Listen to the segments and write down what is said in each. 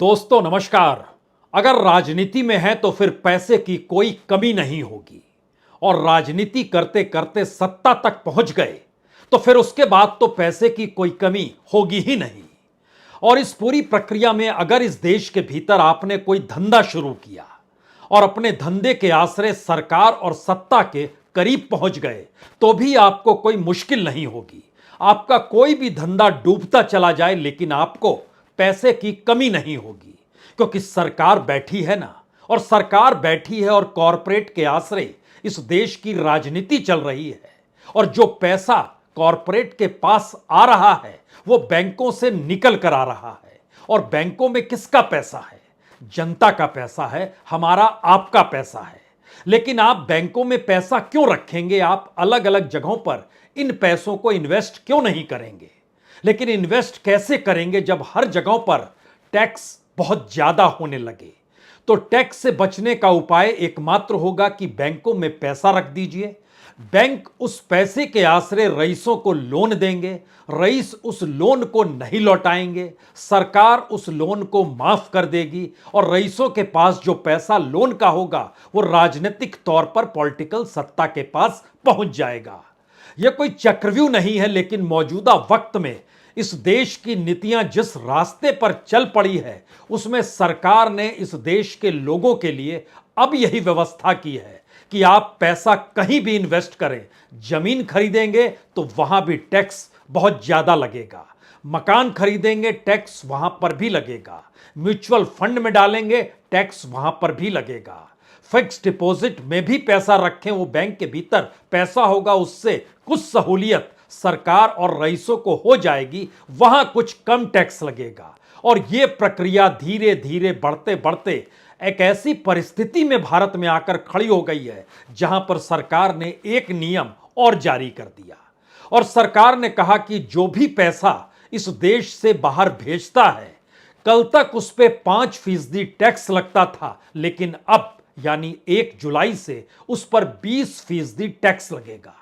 दोस्तों नमस्कार। अगर राजनीति में है तो फिर पैसे की कोई कमी नहीं होगी और राजनीति करते करते सत्ता तक पहुंच गए तो फिर उसके बाद तो पैसे की कोई कमी होगी ही नहीं। और इस पूरी प्रक्रिया में अगर इस देश के भीतर आपने कोई धंधा शुरू किया और अपने धंधे के आश्रय सरकार और सत्ता के करीब पहुंच गए तो भी आपको कोई मुश्किल नहीं होगी। आपका कोई भी धंधा डूबता चला जाए लेकिन आपको पैसे की कमी नहीं होगी, क्योंकि सरकार बैठी है ना। और सरकार बैठी है और कॉरपोरेट के आश्रय इस देश की राजनीति चल रही है। और जो पैसा कॉरपोरेट के पास आ रहा है वो बैंकों से निकल कर आ रहा है। और बैंकों में किसका पैसा है? जनता का पैसा है, हमारा आपका पैसा है। लेकिन आप बैंकों में पैसा क्यों रखेंगे? आप अलग अलग जगहों पर इन पैसों को इन्वेस्ट क्यों नहीं करेंगे? लेकिन इन्वेस्ट कैसे करेंगे जब हर जगहों पर टैक्स बहुत ज्यादा होने लगे? तो टैक्स से बचने का उपाय एकमात्र होगा कि बैंकों में पैसा रख दीजिए। बैंक उस पैसे के आश्रय रईसों को लोन देंगे, रईस उस लोन को नहीं लौटाएंगे, सरकार उस लोन को माफ कर देगी और रईसों के पास जो पैसा लोन का होगा वो राजनीतिक तौर पर पॉलिटिकल सत्ता के पास पहुंच जाएगा। यह कोई चक्रव्यूह नहीं है, लेकिन मौजूदा वक्त में इस देश की नीतियां जिस रास्ते पर चल पड़ी है उसमें सरकार ने इस देश के लोगों के लिए अब यही व्यवस्था की है कि आप पैसा कहीं भी इन्वेस्ट करें। जमीन खरीदेंगे तो वहां भी टैक्स बहुत ज्यादा लगेगा, मकान खरीदेंगे टैक्स वहां पर भी लगेगा, म्यूचुअल फंड में डालेंगे टैक्स वहां पर भी लगेगा, फिक्स डिपॉजिट में भी पैसा रखें वो बैंक के भीतर पैसा होगा, उससे कुछ सहूलियत सरकार और रईसों को हो जाएगी, वहां कुछ कम टैक्स लगेगा। और यह प्रक्रिया धीरे धीरे बढ़ते बढ़ते एक ऐसी परिस्थिति में भारत में आकर खड़ी हो गई है जहां पर सरकार ने एक नियम और जारी कर दिया। और सरकार ने कहा कि जो भी पैसा इस देश से बाहर भेजता है, कल तक उस पे 5% टैक्स लगता था, लेकिन अब यानी 1 जुलाई से उस पर 20% टैक्स लगेगा।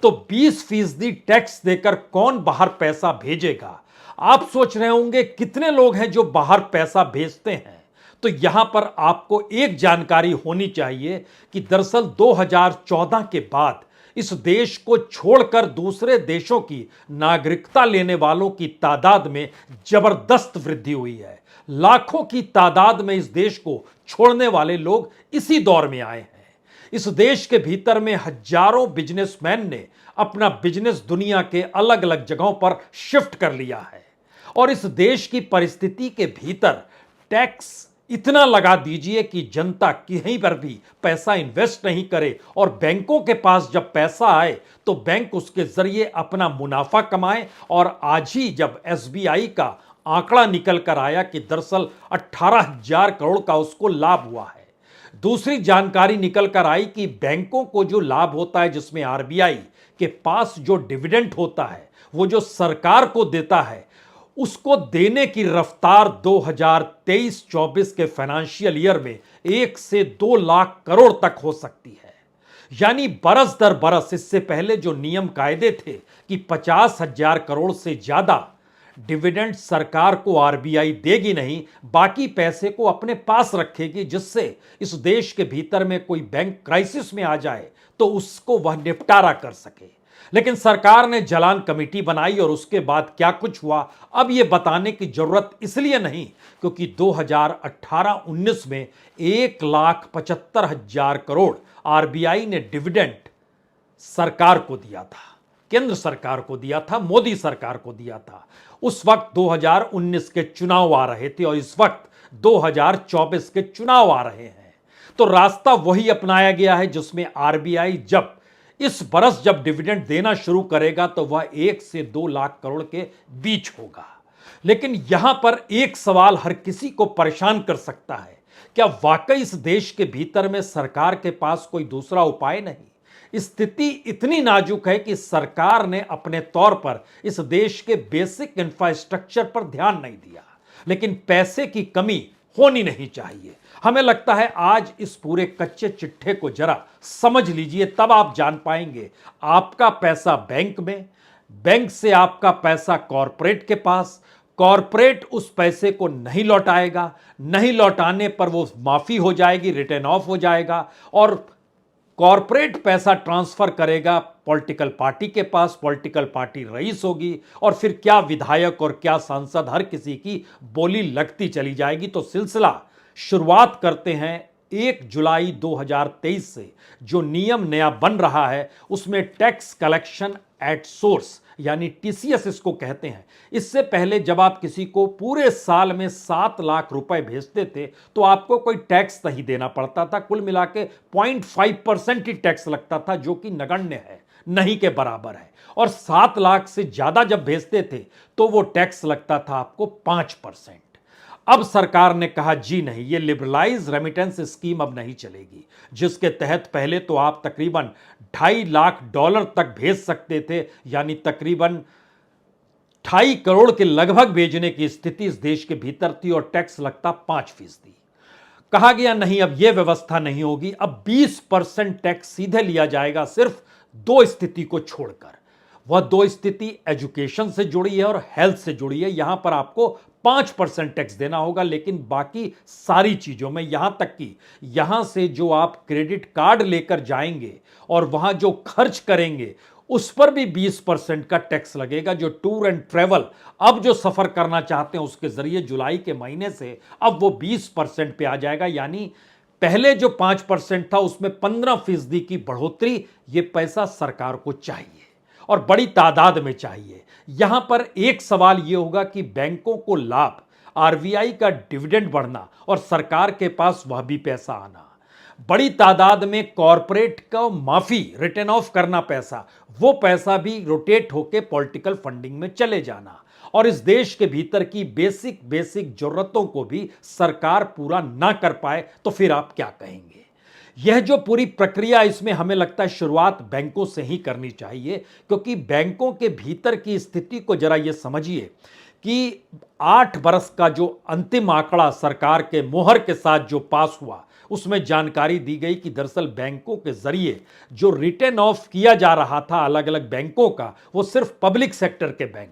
तो 20% टैक्स देकर कौन बाहर पैसा भेजेगा? आप सोच रहे होंगे कितने लोग हैं जो बाहर पैसा भेजते हैं। तो यहां पर आपको एक जानकारी होनी चाहिए कि दरअसल 2014 के बाद इस देश को छोड़कर दूसरे देशों की नागरिकता लेने वालों की तादाद में जबरदस्त वृद्धि हुई है। लाखों की तादाद में इस देश को छोड़ने वाले लोग इसी दौर में आए हैं। इस देश के भीतर में हजारों बिजनेसमैन ने अपना बिजनेस दुनिया के अलग अलग जगहों पर शिफ्ट कर लिया है। और इस देश की परिस्थिति के भीतर टैक्स इतना लगा दीजिए कि जनता कहीं पर भी पैसा इन्वेस्ट नहीं करे और बैंकों के पास जब पैसा आए तो बैंक उसके जरिए अपना मुनाफा कमाए। और आज ही जब एसबीआई का आंकड़ा निकल कर आया कि दरअसल 18,000 करोड़ का उसको लाभ हुआ है। दूसरी जानकारी निकल कर आई कि बैंकों को जो लाभ होता है, जिसमें आरबीआई के पास जो डिविडेंड होता है वो जो सरकार को देता है, उसको देने की रफ्तार 2023-24 के फाइनेंशियल ईयर में 1 से 2 लाख करोड़ तक हो सकती है। यानी बरस दर बरस इससे पहले जो नियम कायदे थे कि 50,000 करोड़ से ज्यादा डिविडेंड सरकार को आरबीआई देगी नहीं, बाकी पैसे को अपने पास रखेगी, जिससे इस देश के भीतर में कोई बैंक क्राइसिस में आ जाए तो उसको वह निपटारा कर सके। लेकिन सरकार ने जलान कमेटी बनाई और उसके बाद क्या कुछ हुआ अब यह बताने की जरूरत इसलिए नहीं क्योंकि 2018-19 में 1,75,000 करोड़ आरबीआई ने डिविडेंड सरकार को दिया था, केंद्र सरकार को दिया था, मोदी सरकार को दिया था। उस वक्त 2019 के चुनाव आ रहे थे और इस वक्त 2024 के चुनाव आ रहे हैं। तो रास्ता वही अपनाया गया है जिसमें आरबीआई जब इस बरस जब डिविडेंड देना शुरू करेगा तो वह 1 से 2 लाख करोड़ के बीच होगा। लेकिन यहां पर एक सवाल हर किसी को परेशान कर सकता है, क्या वाकई इस देश के भीतर में सरकार के पास कोई दूसरा उपाय नहीं? स्थिति इतनी नाजुक है कि सरकार ने अपने तौर पर इस देश के बेसिक इंफ्रास्ट्रक्चर पर ध्यान नहीं दिया, लेकिन पैसे की कमी होनी नहीं चाहिए। हमें लगता है आज इस पूरे कच्चे चिट्ठे को जरा समझ लीजिए, तब आप जान पाएंगे आपका पैसा बैंक में, बैंक से आपका पैसा कॉरपोरेट के पास, कॉरपोरेट उस पैसे को नहीं लौटाएगा, नहीं लौटाने पर वो माफी हो जाएगी, रिटर्न ऑफ हो जाएगा, और कॉरपोरेट पैसा ट्रांसफर करेगा पॉलिटिकल पार्टी के पास, पॉलिटिकल पार्टी रईस होगी, और फिर क्या विधायक और क्या सांसद, हर किसी की बोली लगती चली जाएगी। तो सिलसिला शुरुआत करते हैं 1 जुलाई 2023 से। जो नियम नया बन रहा है उसमें टैक्स कलेक्शन एट सोर्स यानी टीसीएस इसको कहते हैं। इससे पहले जब आप किसी को पूरे साल में 7 लाख रुपए भेजते थे तो आपको कोई टैक्स नहीं देना पड़ता था, कुल मिला के 0.5% ही टैक्स लगता था, जो कि नगण्य है, नहीं के बराबर है। और 7 लाख से ज्यादा जब भेजते थे तो वो टैक्स लगता था आपको 5%। अब सरकार ने कहा जी नहीं, ये लिबरलाइज रेमिटेंस स्कीम अब नहीं चलेगी, जिसके तहत पहले तो आप तकरीबन $2.5 लाख तक भेज सकते थे, यानी तकरीबन 2.5 करोड़ के लगभग भेजने की स्थिति इस देश के भीतर थी, और टैक्स लगता 5%। कहा गया नहीं, अब यह व्यवस्था नहीं होगी, अब 20% टैक्स सीधे लिया जाएगा, सिर्फ 2 स्थिति को छोड़कर। वह 2 स्थिति एजुकेशन से जुड़ी है और हेल्थ से जुड़ी है। यहां पर आपको 5% टैक्स देना होगा, लेकिन बाकी सारी चीजों में, यहां तक कि यहां से जो आप क्रेडिट कार्ड लेकर जाएंगे और वहां जो खर्च करेंगे उस पर भी 20% का टैक्स लगेगा। जो टूर एंड ट्रेवल अब जो सफर करना चाहते हैं उसके जरिए जुलाई के महीने से अब वो 20% पे आ जाएगा, यानी पहले जो 5% था उसमें 15% की बढ़ोतरी। ये पैसा सरकार को चाहिए और बड़ी तादाद में चाहिए। यहां पर एक सवाल यह होगा कि बैंकों को लाभ, आरबीआई का डिविडेंड बढ़ना और सरकार के पास वह भी पैसा आना, बड़ी तादाद में कॉरपोरेट का माफी, रिटर्न ऑफ करना पैसा, वो पैसा भी रोटेट होकर पॉलिटिकल फंडिंग में चले जाना, और इस देश के भीतर की बेसिक जरूरतों को भी सरकार पूरा ना कर पाए तो फिर आप क्या कहेंगे। यह जो पूरी प्रक्रिया, इसमें हमें लगता है शुरुआत बैंकों से ही करनी चाहिए, क्योंकि बैंकों के भीतर की स्थिति को जरा यह समझिए कि 8 बरस का जो अंतिम आंकड़ा सरकार के मोहर के साथ जो पास हुआ, उसमें जानकारी दी गई कि दरअसल बैंकों के जरिए जो रिटर्न ऑफ किया जा रहा था अलग अलग बैंकों का, वो सिर्फ पब्लिक सेक्टर के बैंक,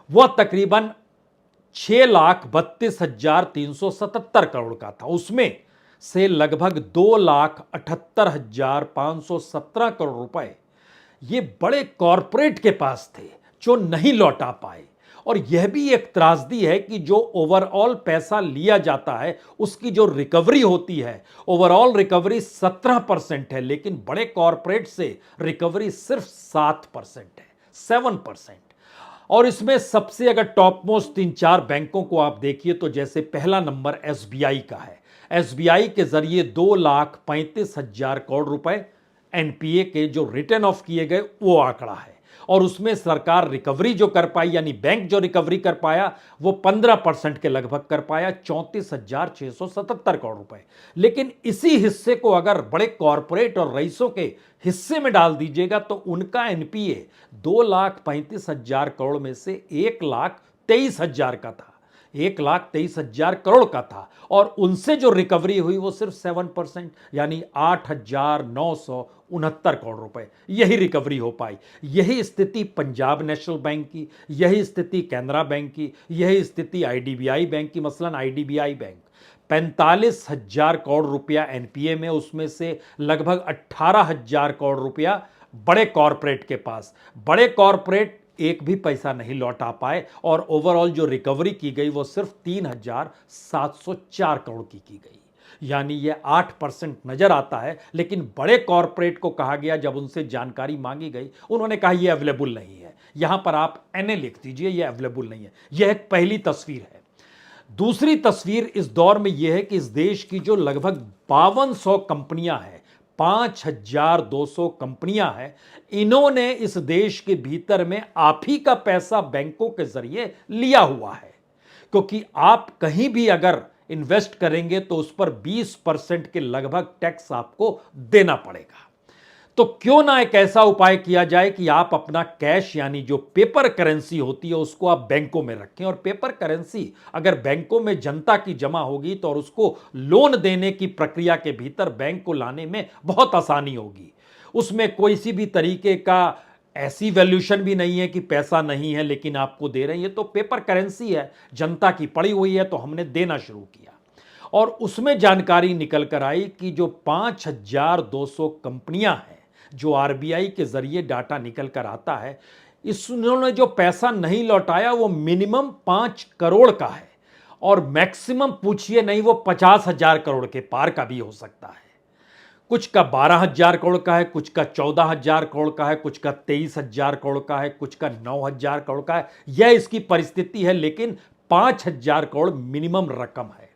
वह तकरीबन 6,32,377 करोड़ का था। उसमें से लगभग 2,78,517 करोड़ रुपए ये बड़े कॉरपोरेट के पास थे जो नहीं लौटा पाए। और यह भी एक त्रासदी है कि जो ओवरऑल पैसा लिया जाता है उसकी जो रिकवरी होती है, ओवरऑल रिकवरी 17% है, लेकिन बड़े कॉरपोरेट से रिकवरी सिर्फ 7% है, 7%। और इसमें सबसे अगर टॉप मोस्ट 3-4 बैंकों को आप देखिए तो जैसे पहला नंबर एसबीआई का है। एसबीआई के जरिए 2,35,000 करोड़ रुपए एनपीए के जो रिटर्न ऑफ किए गए वो आंकड़ा है, और उसमें सरकार रिकवरी जो कर पाई, यानी बैंक जो रिकवरी कर पाया वो 15% के लगभग कर पाया, 34,677 करोड़ रुपए। लेकिन इसी हिस्से को अगर बड़े कॉरपोरेट और रईसों के हिस्से में डाल दीजिएगा तो उनका एनपीए 2,35,000 करोड़ में से 1,23,000 का था, 1,23,000 करोड़ का था, और उनसे जो रिकवरी हुई वो सिर्फ 7%, यानी 8,969 करोड़ रुपए, यही रिकवरी हो पाई। यही स्थिति पंजाब नेशनल बैंक की, यही स्थिति कैनरा बैंक की, यही स्थिति आईडीबीआई बैंक की। मसलन आईडीबीआई बैंक 45,000 करोड़ रुपया एनपीए में, उसमें से लगभग 18,000 करोड़ रुपया बड़े कॉरपोरेट के पास। बड़े कॉरपोरेट एक भी पैसा नहीं लौटा पाए, और ओवरऑल जो रिकवरी की गई वो सिर्फ 3,704 करोड़ की गई, यानी ये 8% नजर आता है। लेकिन बड़े कॉरपोरेट को कहा गया, जब उनसे जानकारी मांगी गई, उन्होंने कहा ये अवेलेबल नहीं है, यहां पर आप एनए लिख दीजिए, ये अवेलेबल नहीं है। यह एक पहली तस्वीर है। दूसरी तस्वीर इस दौर में यह है कि इस देश की जो लगभग 5200 कंपनियां हैं, 5,200 कंपनियां हैं, इन्होंने इस देश के भीतर में आप ही का पैसा बैंकों के जरिए लिया हुआ है, क्योंकि आप कहीं भी अगर इन्वेस्ट करेंगे तो उस पर 20% के लगभग टैक्स आपको देना पड़ेगा। तो क्यों ना एक ऐसा उपाय किया जाए कि आप अपना कैश, यानी जो पेपर करेंसी होती है, उसको आप बैंकों में रखें, और पेपर करेंसी अगर बैंकों में जनता की जमा होगी तो और उसको लोन देने की प्रक्रिया के भीतर बैंक को लाने में बहुत आसानी होगी। उसमें कोई सी भी तरीके का ऐसी वैल्यूशन भी नहीं है कि पैसा नहीं है लेकिन आपको दे रहे हैं, ये तो पेपर करेंसी है, जनता की पड़ी हुई है तो हमने देना शुरू किया। और उसमें जानकारी निकल कर आई कि जो 5200 कंपनियां हैं जो आरबीआई के जरिए डाटा निकल कर आता है, इन्होंने जो पैसा नहीं लौटाया वो मिनिमम 5 करोड़ का है और मैक्सिमम पूछिए नहीं वो 50,000 करोड़ के पार का भी हो सकता है। कुछ का 12,000 करोड़ का है, कुछ का 14,000 करोड़ का है, कुछ का 23,000 करोड़ का है, कुछ का 9,000 करोड़ का है। यह इसकी परिस्थिति है, लेकिन 5,000 करोड़ मिनिमम रकम है।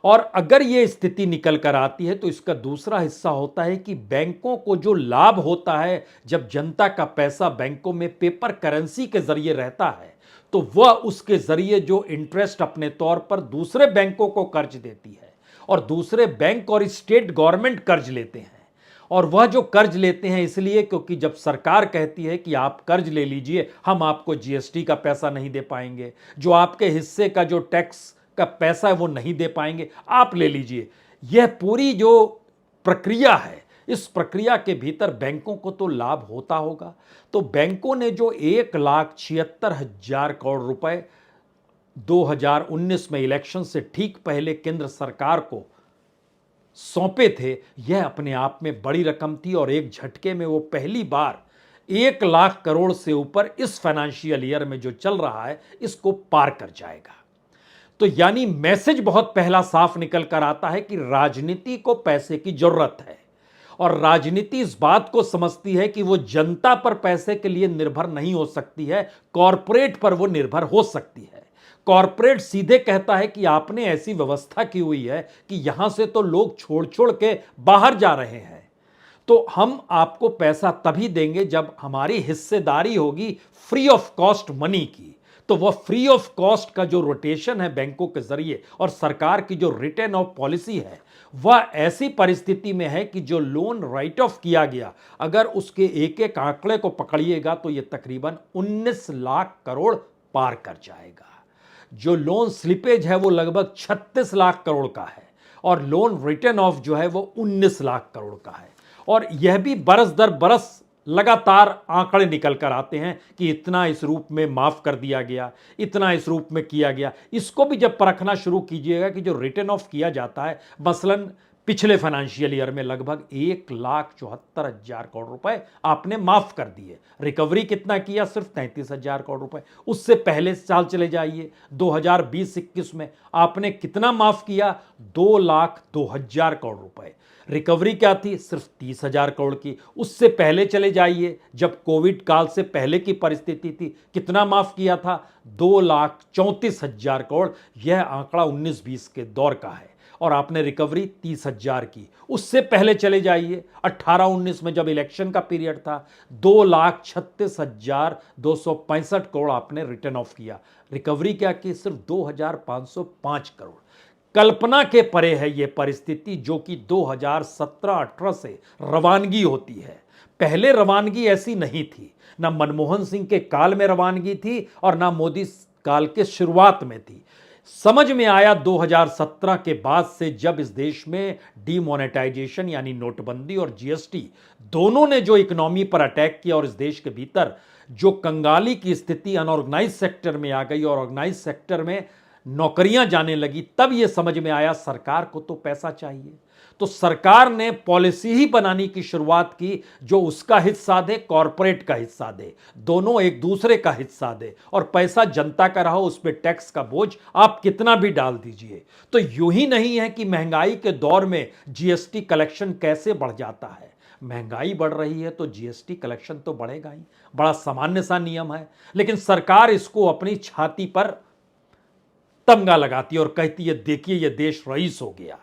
और अगर यह स्थिति निकल कर आती है तो इसका दूसरा हिस्सा होता है कि बैंकों को जो लाभ होता है जब जनता का पैसा बैंकों में पेपर करेंसी के जरिए रहता है, तो वह उसके जरिए जो इंटरेस्ट अपने तौर पर दूसरे बैंकों को कर्ज देती है और दूसरे बैंक और स्टेट गवर्नमेंट कर्ज लेते हैं। और वह जो कर्ज लेते हैं इसलिए क्योंकि जब सरकार कहती है कि आप कर्ज ले लीजिए, हम आपको जीएसटी का पैसा नहीं दे पाएंगे, जो आपके हिस्से का जो टैक्स का पैसा है वो नहीं दे पाएंगे, आप ले लीजिए। यह पूरी जो प्रक्रिया है, इस प्रक्रिया के भीतर बैंकों को तो लाभ होता होगा। तो बैंकों ने जो 1,76,000 करोड़ रुपए 2019 में इलेक्शन से ठीक पहले केंद्र सरकार को सौंपे थे, यह अपने आप में बड़ी रकम थी और एक झटके में वो पहली बार 1,00,000 करोड़ से ऊपर इस फाइनेंशियल ईयर में जो चल रहा है इसको पार कर जाएगा। तो यानी मैसेज बहुत पहला साफ निकल कर आता है कि राजनीति को पैसे की जरूरत है और राजनीति इस बात को समझती है कि वो जनता पर पैसे के लिए निर्भर नहीं हो सकती है, कॉरपोरेट पर वो निर्भर हो सकती है। कॉरपोरेट सीधे कहता है कि आपने ऐसी व्यवस्था की हुई है कि यहां से तो लोग छोड़ छोड़ के बाहर जा रहे हैं, तो हम आपको पैसा तभी देंगे जब हमारी हिस्सेदारी होगी फ्री ऑफ कॉस्ट मनी की। तो वह फ्री ऑफ कॉस्ट का जो रोटेशन है बैंकों के जरिए और सरकार की जो रिटर्न ऑफ पॉलिसी है, वह ऐसी परिस्थिति में है कि जो लोन राइट ऑफ किया गया, अगर उसके एक एक आंकड़े को पकड़िएगा तो यह तकरीबन 19 लाख करोड़ पार कर जाएगा। जो लोन स्लिपेज है वो लगभग 36 लाख करोड़ का है और लोन रिटर्न ऑफ जो है वो 19 लाख करोड़ का है। और यह भी बरस दर बरस लगातार आंकड़े निकल कर आते हैं कि इतना इस रूप में माफ कर दिया गया, इतना इस रूप में किया गया। इसको भी जब परखना शुरू कीजिएगा कि जो रिटर्न ऑफ किया जाता है, मसलन पिछले फाइनेंशियल ईयर में लगभग 1,74,000 करोड़ रुपए आपने माफ कर दिए। रिकवरी कितना किया? सिर्फ 33,000 करोड़ रुपए। उससे पहले साल चले जाइए 2020-21 में आपने कितना माफ किया? 2,02,000 करोड़ रुपए। रिकवरी क्या थी? सिर्फ 30,000 करोड़ की। उससे पहले चले जाइए जब कोविड काल से पहले की परिस्थिति थी, कितना माफ किया था? 2,34,000 करोड़। यह आंकड़ा 19-20 के दौर का है और आपने रिकवरी 30,000 की। उससे पहले चले जाइए 18-19 में जब इलेक्शन का पीरियड था, 2,36,265 करोड़ आपने रिटर्न ऑफ किया। रिकवरी क्या की? सिर्फ 2,505 करोड़। कल्पना के परे है यह परिस्थिति जो कि 2017-18 से रवानगी होती है। पहले रवानगी ऐसी नहीं थी, ना मनमोहन सिंह के काल में रवानगी थी और ना मोदी काल के शुरुआत में थी। समझ में आया 2017 के बाद से, जब इस देश में डीमोनेटाइजेशन यानी नोटबंदी और जीएसटी दोनों ने जो इकोनॉमी पर अटैक किया और इस देश के भीतर जो कंगाली की स्थिति अनऑर्गेनाइज सेक्टर में आ गई और ऑर्गेनाइज सेक्टर में नौकरियां जाने लगी, तब यह समझ में आया सरकार को तो पैसा चाहिए। तो सरकार ने पॉलिसी ही बनाने की शुरुआत की जो उसका हिस्सा दे, कॉरपोरेट का हिस्सा दे, दोनों एक दूसरे का हिस्सा दे और पैसा जनता का रहा, उस पर टैक्स का बोझ आप कितना भी डाल दीजिए। तो यूं ही नहीं है कि महंगाई के दौर में जीएसटी कलेक्शन कैसे बढ़ जाता है। महंगाई बढ़ रही है तो जीएसटी कलेक्शन तो बढ़ेगा ही, बड़ा सामान्य सा नियम है। लेकिन सरकार इसको अपनी छाती पर तमगा लगाती है और कहती है देखिए ये देश रईस हो गया।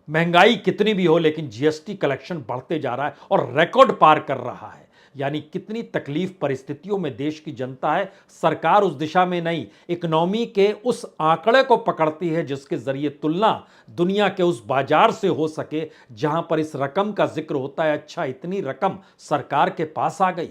महंगाई कितनी भी हो लेकिन जीएसटी कलेक्शन बढ़ते जा रहा है और रिकॉर्ड पार कर रहा है। यानी कितनी तकलीफ परिस्थितियों में देश की जनता है, सरकार उस दिशा में नहीं, इकोनॉमी के उस आंकड़े को पकड़ती है जिसके जरिए तुलना दुनिया के उस बाजार से हो सके जहां पर इस रकम का जिक्र होता है। अच्छा, इतनी रकम सरकार के पास आ गई।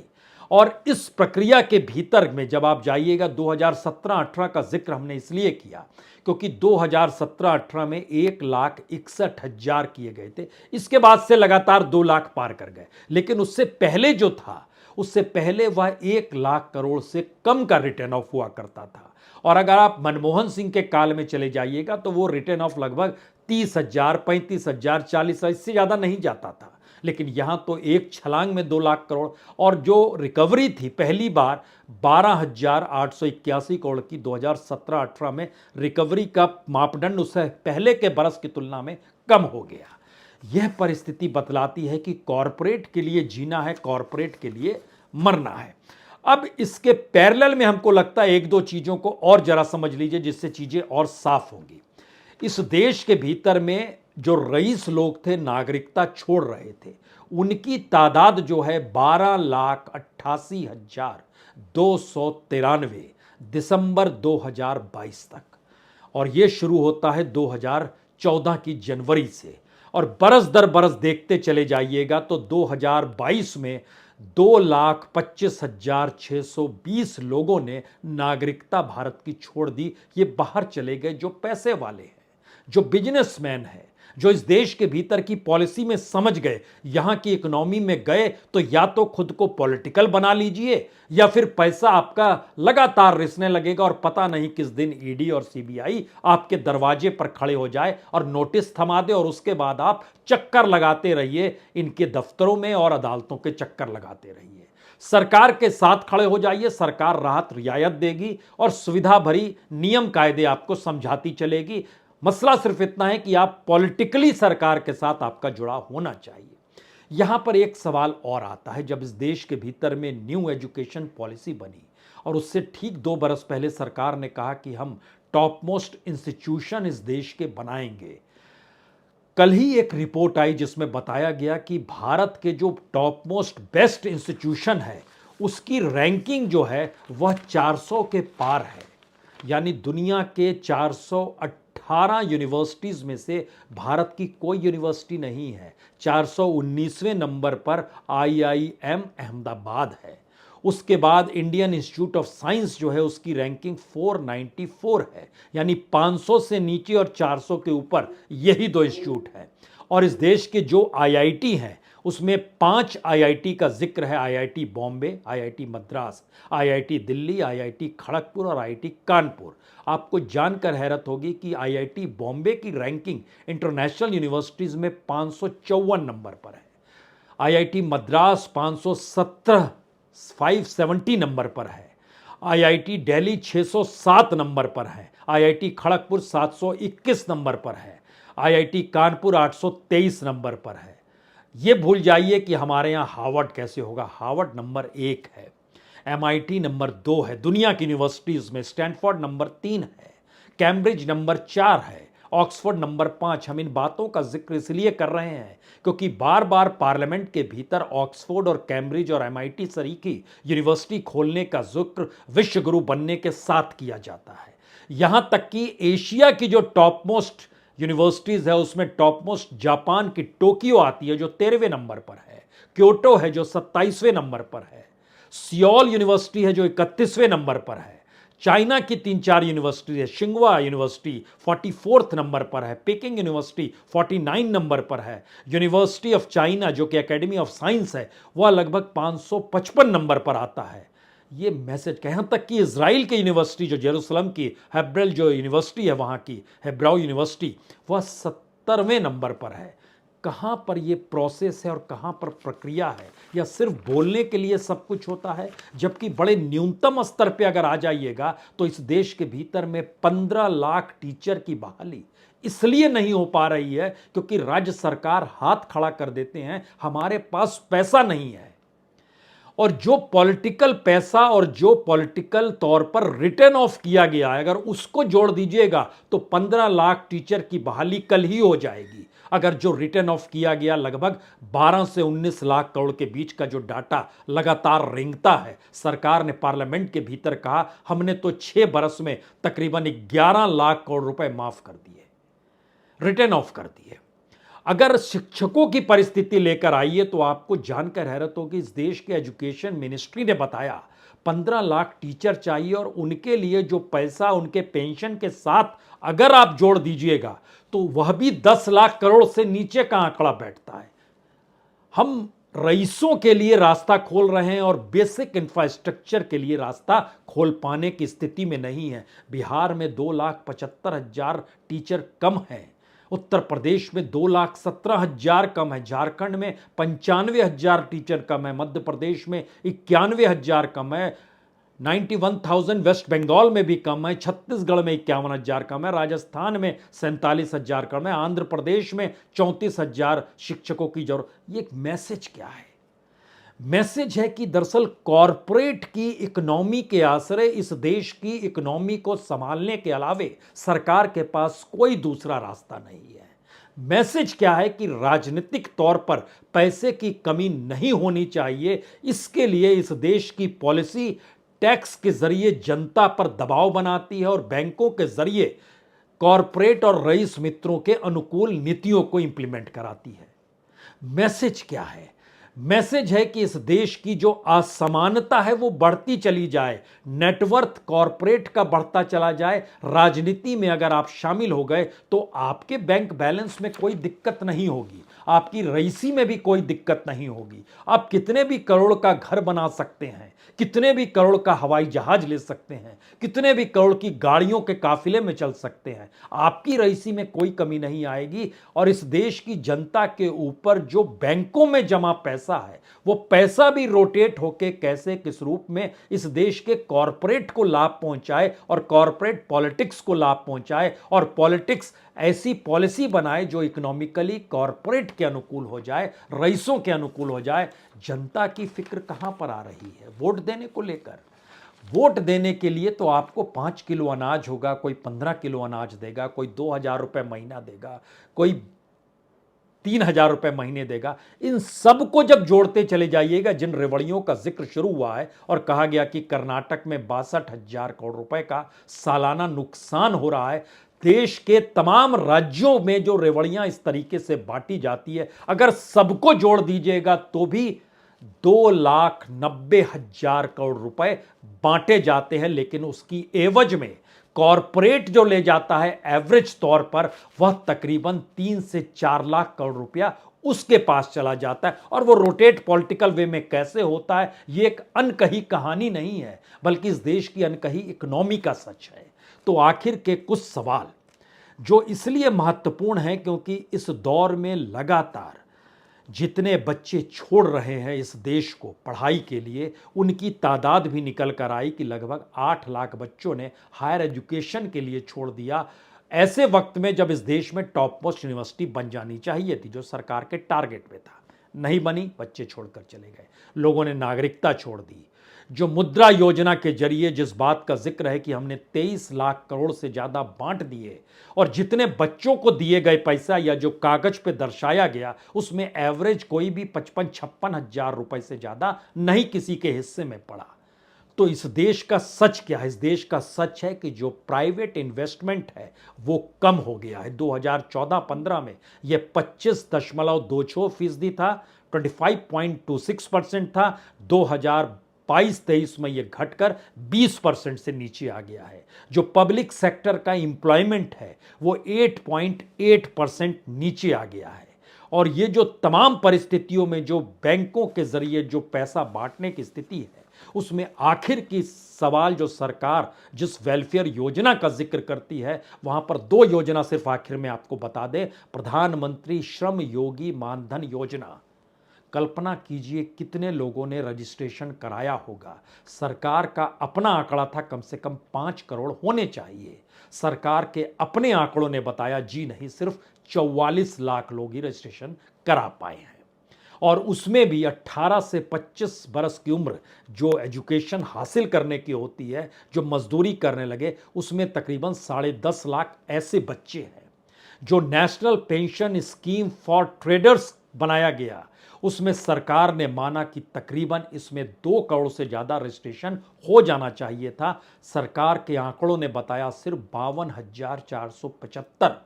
और इस प्रक्रिया के भीतर में जब आप जाइएगा, 2017-18 का जिक्र हमने इसलिए किया क्योंकि 2017-18 में 1,61,000 किए गए थे। इसके बाद से लगातार 2 लाख पार कर गए। लेकिन उससे पहले जो था उससे पहले वह 1 लाख करोड़ से कम का रिटर्न ऑफ हुआ करता था। और अगर आप मनमोहन सिंह के काल में चले जाइएगा तो वो रिटर्न ऑफ लगभग 30,000, 35,000, 40,000, इससे ज़्यादा नहीं जाता था। लेकिन यहां तो एक छलांग में 2 लाख करोड़, और जो रिकवरी थी पहली बार 12,881 करोड़ की 2017-18 में रिकवरी का मापदंड उससे पहले के बरस की तुलना में कम हो गया। यह परिस्थिति बतलाती है कि कॉरपोरेट के लिए जीना है, कॉरपोरेट के लिए मरना है। अब इसके पैरेलल में हमको लगता है एक दो चीजों को और जरा समझ लीजिए जिससे चीजें और साफ होंगी। इस देश के भीतर में जो रईस लोग थे, नागरिकता छोड़ रहे थे, उनकी तादाद जो है 12,88,293 दिसंबर 2022 तक, और यह शुरू होता है 2014 की जनवरी से, और बरस दर बरस देखते चले जाइएगा तो 2022 में 2,25,620 लोगों ने नागरिकता भारत की छोड़ दी। ये बाहर चले गए जो पैसे वाले हैं, जो बिजनेसमैन हैं, जो इस देश के भीतर की पॉलिसी में समझ गए, यहां की इकोनॉमी में गए तो या तो खुद को पॉलिटिकल बना लीजिए या फिर पैसा आपका लगातार रिसने लगेगा और पता नहीं किस दिन ईडी और सीबीआई आपके दरवाजे पर खड़े हो जाए और नोटिस थमा दे, और उसके बाद आप चक्कर लगाते रहिए, इनके दफ्तरों में और अदालतों के चक्कर लगाते रहिए। सरकार के साथ खड़े हो जाइए, सरकार राहत रियायत देगी और सुविधा भरी नियम कायदे आपको समझाती चलेगी। मसला सिर्फ इतना है कि आप पॉलिटिकली सरकार के साथ आपका जुड़ाव होना चाहिए। यहां पर एक सवाल और आता है, जब इस देश के भीतर में न्यू एजुकेशन पॉलिसी बनी और उससे ठीक 2 बरस पहले सरकार ने कहा कि हम टॉप मोस्ट इंस्टीट्यूशन इस देश के बनाएंगे। कल ही एक रिपोर्ट आई जिसमें बताया गया कि भारत के जो टॉप मोस्ट बेस्ट इंस्टीट्यूशन है उसकी रैंकिंग जो है वह 400 के पार है। यानी दुनिया के 418 यूनिवर्सिटीज़ में से भारत की कोई यूनिवर्सिटी नहीं है। 419वें नंबर पर आईआईएम अहमदाबाद है। उसके बाद इंडियन इंस्टीट्यूट ऑफ साइंस जो है उसकी रैंकिंग 494 है। यानी 500 से नीचे और 400 के ऊपर यही 2 इंस्टीट्यूट हैं। और इस देश के जो आईआईटी हैं उसमें 5 आईआईटी का जिक्र है। IIT Bombay, IIT Madras, IIT Delhi, IIT Kharagpur और आईआईटी कानपुर। आपको जानकर हैरत होगी कि आईआईटी बॉम्बे की रैंकिंग इंटरनेशनल यूनिवर्सिटीज़ में 554 नंबर पर है। आईआईटी मद्रास 570 नंबर पर है। आईआईटी दिल्ली 607 नंबर पर है। आईआईटी खड़गपुर 721 नंबर पर है। आईआईटी कानपुर 823 नंबर पर है। ये भूल जाइए कि हमारे यहाँ हार्वर्ड कैसे होगा। हार्वर्ड नंबर 1 है, एमआईटी नंबर 2 है दुनिया की यूनिवर्सिटीज़ में, स्टैनफोर्ड नंबर 3 है, कैम्ब्रिज नंबर 4 है, ऑक्सफोर्ड नंबर 5। हम इन बातों का जिक्र इसलिए कर रहे हैं क्योंकि बार बार पार्लियामेंट के भीतर ऑक्सफोर्ड और कैम्ब्रिज और एमआईटी सरीकी यूनिवर्सिटी खोलने का जिक्र विश्व गुरु बनने के साथ किया जाता है। यहां तक कि एशिया की जो टॉप मोस्ट यूनिवर्सिटीज़ है उसमें टॉप मोस्ट जापान की टोक्यो आती है जो 13वें नंबर पर है, क्योटो है जो 27वें नंबर पर है, सियोल यूनिवर्सिटी है जो 31वें नंबर पर है, चाइना की 3-4 यूनिवर्सिटी है, शिंगवा यूनिवर्सिटी 44th नंबर पर है, पेकिंग यूनिवर्सिटी 49 नंबर पर है, यूनिवर्सिटी ऑफ चाइना जो कि एकेडमी ऑफ साइंस है वह लगभग 555 नंबर पर आता है। ये मैसेज कहाँ तक कि इजराइल की यूनिवर्सिटी जो जेरूसलम की हेब्रेल जो यूनिवर्सिटी है वहाँ की हेब्राउ यूनिवर्सिटी वह 70वें नंबर पर है। कहाँ पर ये प्रोसेस है और कहाँ पर प्रक्रिया है, या सिर्फ बोलने के लिए सब कुछ होता है? जबकि बड़े न्यूनतम स्तर पे अगर आ जाइएगा तो इस देश के भीतर में 15 लाख टीचर की बहाली इसलिए नहीं हो पा रही है क्योंकि राज्य सरकार हाथ खड़ा कर देते हैं, हमारे पास पैसा नहीं है। और जो पॉलिटिकल पैसा और जो पॉलिटिकल तौर पर रिटर्न ऑफ किया गया है अगर उसको जोड़ दीजिएगा तो 15 लाख टीचर की बहाली कल ही हो जाएगी। अगर जो रिटर्न ऑफ किया गया लगभग 12 से 19 लाख करोड़ के बीच का जो डाटा लगातार रेंगता है, सरकार ने पार्लियामेंट के भीतर कहा हमने तो 6 बरस में तकरीबन 11 लाख करोड़ रुपए माफ कर दिए, रिटर्न ऑफ कर दिए। अगर शिक्षकों की परिस्थिति लेकर आइए तो आपको जानकर हैरत होगी, इस देश के एजुकेशन मिनिस्ट्री ने बताया 15 लाख टीचर चाहिए और उनके लिए जो पैसा उनके पेंशन के साथ अगर आप जोड़ दीजिएगा तो वह भी 10 लाख करोड़ से नीचे का आंकड़ा बैठता है। हम रईसों के लिए रास्ता खोल रहे हैं और बेसिक इंफ्रास्ट्रक्चर के लिए रास्ता खोल पाने की स्थिति में नहीं है। बिहार में 2,75,000 टीचर कम हैं, उत्तर प्रदेश में 2,17,000 कम है, झारखंड में 95,000 टीचर कम है, मध्य प्रदेश में 91,000 कम है, 91,000 वेस्ट बंगाल में भी कम है, छत्तीसगढ़ में 51,000 कम है, राजस्थान में 47,000 कम है, आंध्र प्रदेश में 34,000 शिक्षकों की जरूरत। ये एक मैसेज क्या है? मैसेज है कि दरअसल कॉरपोरेट की इकोनॉमी के आसरे इस देश की इकोनॉमी को संभालने के अलावे सरकार के पास कोई दूसरा रास्ता नहीं है। मैसेज क्या है कि राजनीतिक तौर पर पैसे की कमी नहीं होनी चाहिए, इसके लिए इस देश की पॉलिसी टैक्स के जरिए जनता पर दबाव बनाती है और बैंकों के जरिए कॉरपोरेट और रईस मित्रों के अनुकूल नीतियों को इंप्लीमेंट कराती है। मैसेज क्या है? मैसेज है कि इस देश की जो असमानता है वो बढ़ती चली जाए, नेटवर्थ कॉरपोरेट का बढ़ता चला जाए। राजनीति में अगर आप शामिल हो गए तो आपके बैंक बैलेंस में कोई दिक्कत नहीं होगी, आपकी रईसी में भी कोई दिक्कत नहीं होगी। आप कितने भी करोड़ का घर बना सकते हैं, कितने भी करोड़ का हवाई जहाज ले सकते हैं, कितने भी करोड़ की गाड़ियों के काफिले में चल सकते हैं, आपकी रईसी में कोई कमी नहीं आएगी। और इस देश की जनता के ऊपर जो बैंकों में जमा पैसा है वो पैसा भी रोटेट होके कैसे किस रूप में इस देश के कॉरपोरेट को लाभ पहुंचाए और कॉरपोरेट पॉलिटिक्स को लाभ पहुंचाए और पॉलिटिक्स ऐसी पॉलिसी बनाए जो इकोनॉमिकली कॉरपोरेट के अनुकूल हो जाए, रईसों के अनुकूल हो जाए। जनता की फिक्र कहां पर आ रही है वोट देने को लेकर? वोट देने के लिए तो आपको 5 किलो अनाज होगा, कोई 15 किलो अनाज देगा, कोई 2,000 रुपए महीना देगा, कोई 3,000 रुपए महीने देगा। इन सब को जब जोड़ते चले जाइएगा, जिन रेवड़ियों का जिक्र शुरू हुआ है और कहा गया कि कर्नाटक में 62,000 करोड़ रुपए का सालाना नुकसान हो रहा है, देश के तमाम राज्यों में जो रेवड़ियां इस तरीके से बांटी जाती है, अगर सबको जोड़ दीजिएगा तो भी 2,90,000 करोड़ रुपए बांटे जाते हैं। लेकिन उसकी एवज में कॉरपोरेट जो ले जाता है एवरेज तौर पर वह तकरीबन 3 से 4 लाख करोड़ रुपया उसके पास चला जाता है। और वो रोटेट पॉलिटिकल वे में कैसे होता है, ये एक अनकही कहानी नहीं है, बल्कि इस देश की अनकही इकोनॉमी का सच है। तो आखिर के कुछ सवाल जो इसलिए महत्वपूर्ण हैं क्योंकि इस दौर में लगातार जितने बच्चे छोड़ रहे हैं इस देश को पढ़ाई के लिए, उनकी तादाद भी निकल कर आई कि लगभग 8 लाख बच्चों ने हायर एजुकेशन के लिए छोड़ दिया। ऐसे वक्त में जब इस देश में टॉप मोस्ट यूनिवर्सिटी बन जानी चाहिए थी, जो सरकार के टारगेट में था, नहीं बनी, बच्चे छोड़कर चले गए, लोगों ने नागरिकता छोड़ दी। जो मुद्रा योजना के जरिए जिस बात का जिक्र है कि हमने 23 लाख करोड़ से ज्यादा बांट दिए और जितने बच्चों को दिए गए पैसा या जो कागज पे दर्शाया गया उसमें एवरेज कोई भी 55-56 हजार रुपए से ज्यादा नहीं किसी के हिस्से में पड़ा। तो इस देश का सच क्या है? इस देश का सच है कि जो प्राइवेट इन्वेस्टमेंट है वो कम हो गया है। 2014-15 में यह 25.26% था, 25.26% था। 2022-23 में यह घटकर 20% से नीचे आ गया है। जो पब्लिक सेक्टर का एम्प्लॉयमेंट है वो 8.8% नीचे आ गया है। और ये जो तमाम परिस्थितियों में जो बैंकों के जरिए जो पैसा बांटने की स्थिति है, उसमें आखिर की सवाल जो सरकार जिस वेलफेयर योजना का जिक्र करती है, वहां पर 2 योजना सिर्फ आखिर में आपको बता दें। प्रधानमंत्री श्रम योगी मानधन योजना, कल्पना कीजिए कितने लोगों ने रजिस्ट्रेशन कराया होगा। सरकार का अपना आंकड़ा था कम से कम 5 करोड़ होने चाहिए। सरकार के अपने आंकड़ों ने बताया जी नहीं, सिर्फ 44 लाख लोग ही रजिस्ट्रेशन करा पाए हैं। और उसमें भी 18 से 25 बरस की उम्र जो एजुकेशन हासिल करने की होती है, जो मजदूरी करने लगे, उसमें तकरीबन 10.5 लाख ऐसे बच्चे हैं। जो national pension scheme for traders बनाया गया, उसमें सरकार ने माना कि तकरीबन इसमें 2 करोड़ से ज़्यादा रजिस्ट्रेशन हो जाना चाहिए था। सरकार के आंकड़ों ने बताया सिर्फ 52,475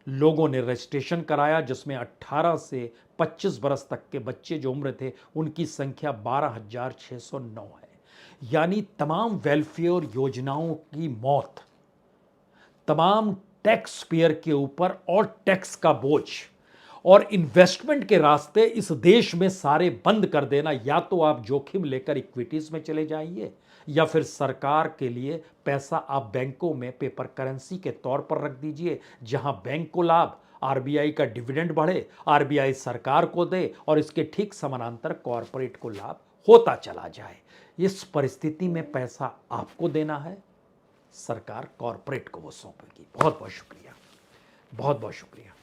लोगों ने रजिस्ट्रेशन कराया, जिसमें 18 से 25 बरस तक के बच्चे जो उम्र थे उनकी संख्या 12,609 है। यानी तमाम वेलफेयर योजनाओं की मौत, तमाम टैक्स पेयर के ऊपर और टैक्स का बोझ और इन्वेस्टमेंट के रास्ते इस देश में सारे बंद कर देना। या तो आप जोखिम लेकर इक्विटीज में चले जाइए, या फिर सरकार के लिए पैसा आप बैंकों में पेपर करेंसी के तौर पर रख दीजिए, जहां बैंक को लाभ, आरबीआई का डिविडेंड बढ़े, आरबीआई सरकार को दे और इसके ठीक समानांतर कॉरपोरेट को लाभ होता चला जाए। इस परिस्थिति में पैसा आपको देना है, सरकार कॉरपोरेट को वो सौंपेगी। बहुत बहुत शुक्रिया, बहुत बहुत शुक्रिया।